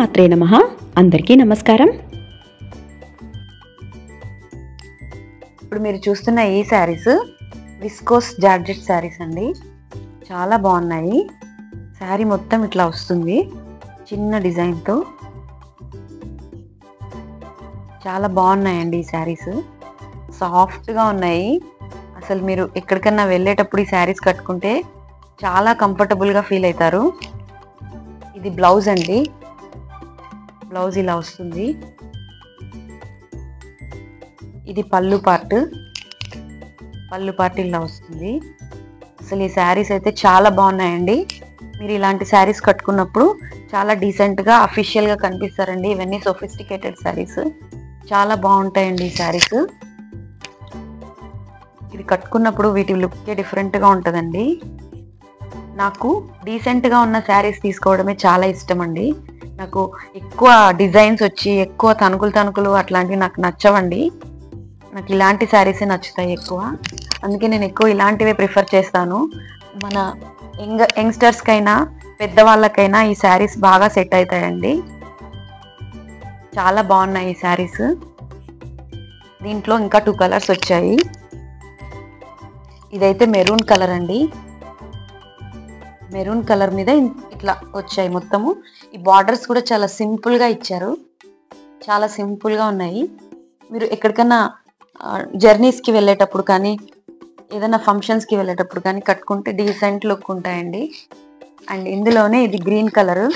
శ్రీమాత్రే నమః. అందరికీ నమస్కారం. ఇప్పుడు మీరు చూస్తున్న ఈ శారీస్ విస్కోస్ జార్జెట్ శారీస్ అండి. చాలా బాగున్నాయి. శారీ మొత్తం ఇట్లా వస్తుంది చిన్న డిజైన్తో. చాలా బాగున్నాయండి ఈ శారీస్. సాఫ్ట్గా ఉన్నాయి. అసలు మీరు ఎక్కడికన్నా వెళ్ళేటప్పుడు ఈ శారీస్ కట్టుకుంటే చాలా కంఫర్టబుల్గా ఫీల్ అవుతారు. ఇది బ్లౌజ్ అండి. బ్లౌజ్ ఇలా వస్తుంది. ఇది పళ్ళు పార్ట్ ఇలా వస్తుంది. అసలు ఈ శారీస్ అయితే చాలా బాగున్నాయండి. మీరు ఇలాంటి శారీస్ కట్టుకున్నప్పుడు చాలా డీసెంట్గా అఫీషియల్గా కనిపిస్తారండి. ఇవన్నీ సొఫిస్టికేటెడ్ శారీస్. చాలా బాగుంటాయండి ఈ శారీస్. ఇది కట్టుకున్నప్పుడు వీటి లుక్కే డిఫరెంట్గా ఉంటుందండి. నాకు డీసెంట్గా ఉన్న శారీస్ తీసుకోవడమే చాలా ఇష్టం అండి. నాకు ఎక్కువ డిజైన్స్ వచ్చి ఎక్కువ తణుకులు అట్లాంటివి నాకు నచ్చవండి. నాకు ఇలాంటి శారీసే నచ్చుతాయి ఎక్కువ. అందుకే నేను ఎక్కువ ఇలాంటివే ప్రిఫర్ చేస్తాను. మన యంగ్స్టర్స్కైనా పెద్దవాళ్ళకైనా ఈ శారీస్ బాగా సెట్ అవుతాయండి. చాలా బాగున్నాయి ఈ శారీస్. దీంట్లో ఇంకా 2 కలర్స్ వచ్చాయి. ఇదైతే మెరూన్ కలర్ అండి. మెరూన్ కలర్ మీద ఇట్లా వచ్చాయి మొత్తము. ఈ బార్డర్స్ కూడా చాలా సింపుల్గా ఇచ్చారు. చాలా సింపుల్గా ఉన్నాయి. మీరు ఎక్కడికన్నా జర్నీస్కి వెళ్ళేటప్పుడు కానీ ఏదైనా ఫంక్షన్స్కి వెళ్ళేటప్పుడు కానీ కట్టుకుంటే డీసెంట్ లుక్ ఉంటాయండి. అండ్ ఇందులోనే ఇది green colour.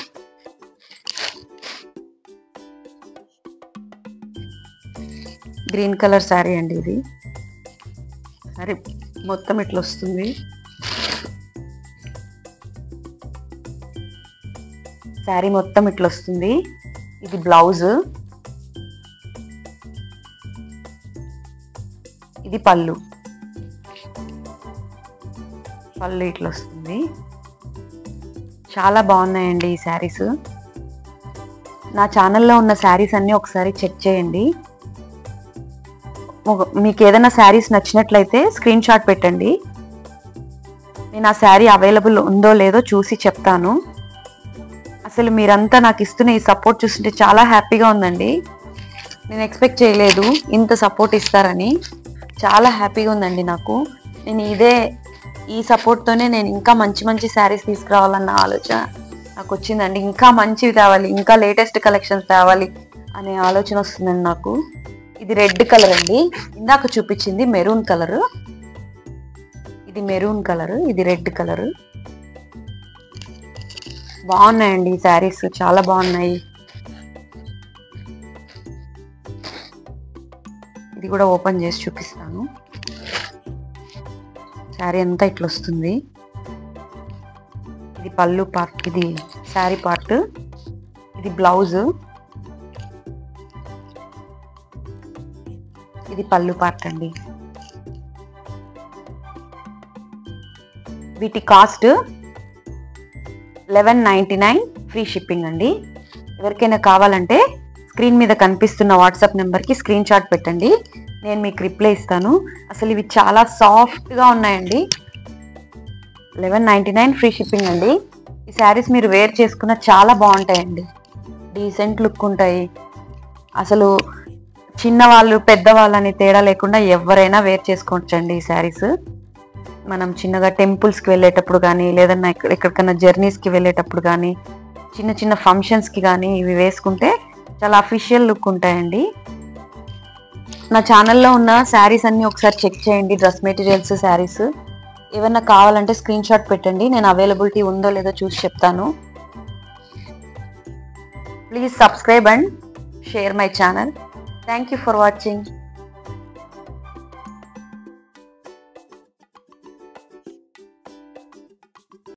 Green colour sari అండి ఇది. శారీ మొత్తం ఇట్లా వస్తుంది. శారీ మొత్తం ఇట్లా వస్తుంది. ఇది బ్లౌజ్. ఇది పళ్ళు ఇట్లా వస్తుంది. చాలా బాగున్నాయండి ఈ శారీస్. నా ఛానల్లో ఉన్న శారీస్ అన్నీ ఒకసారి చెక్ చేయండి. మీకు ఏదైనా శారీస్ నచ్చినట్లయితే స్క్రీన్ షాట్ పెట్టండి. నేను ఆ శారీ అవైలబుల్ ఉందో లేదో చూసి చెప్తాను. అసలు మీరంతా నాకు ఇస్తున్న ఈ సపోర్ట్ చూస్తుంటే చాలా హ్యాపీగా ఉందండి. నేను ఎక్స్పెక్ట్ చేయలేదు ఇంత సపోర్ట్ ఇస్తారని. చాలా హ్యాపీగా ఉందండి నాకు. నేను ఈ సపోర్ట్తోనే నేను ఇంకా మంచి శారీస్ తీసుకురావాలన్న ఆలోచన నాకు వచ్చిందండి. ఇంకా మంచివి తేవాలి, ఇంకా లేటెస్ట్ కలెక్షన్స్ తేవాలి అనే ఆలోచన వస్తుందండి నాకు. ఇది రెడ్ కలర్ అండి. ఇందాక చూపించింది మెరూన్ కలరు. ఇది మెరూన్ కలరు, ఇది రెడ్ కలరు. బాగున్నాయండి ఈ శారీస్. చాలా బాగున్నాయి. ఇది కూడా ఓపెన్ చేసి చూపిస్తాను. శారీ అంతా ఇట్లా వస్తుంది. ఇది పళ్ళు పార్ట్, ఇది శారీ పార్ట్, ఇది బ్లౌజ్, ఇది పళ్ళు పార్ట్ అండి. వీటి కాస్ట్ 1199 ఫ్రీ షిప్పింగ్ అండి. ఎవరికైనా కావాలంటే స్క్రీన్ మీద కనిపిస్తున్న వాట్సాప్ నెంబర్కి స్క్రీన్ షాట్ పెట్టండి. నేను మీకు రిప్లై ఇస్తాను. అసలు ఇవి చాలా సాఫ్ట్గా ఉన్నాయండి. 1199 ఫ్రీ షిప్పింగ్ అండి. ఈ శారీస్ మీరు వేర్ చేసుకున్న చాలా బాగుంటాయండి. డీసెంట్ లుక్ ఉంటాయి. అసలు చిన్నవాళ్ళు పెద్దవాళ్ళు అని తేడా లేకుండా ఎవరైనా వేర్ చేసుకోవచ్చండి ఈ శారీస్. మనం చిన్నగా టెంపుల్స్కి వెళ్ళేటప్పుడు కానీ లేదన్నా ఎక్కడికన్నా జర్నీస్కి వెళ్ళేటప్పుడు కానీ చిన్న ఫంక్షన్స్కి కానీ ఇవి వేసుకుంటే చాలా అఫీషియల్ లుక్ ఉంటాయండి. నా ఛానల్లో ఉన్న శారీస్ అన్నీ ఒకసారి చెక్ చేయండి. డ్రెస్ మెటీరియల్స్, శారీస్ ఏమన్నా కావాలంటే స్క్రీన్ షాట్ పెట్టండి. నేను అవైలబిలిటీ ఉందో లేదో చూసి చెప్తాను. Please subscribe and share my channel. Thank you for watching.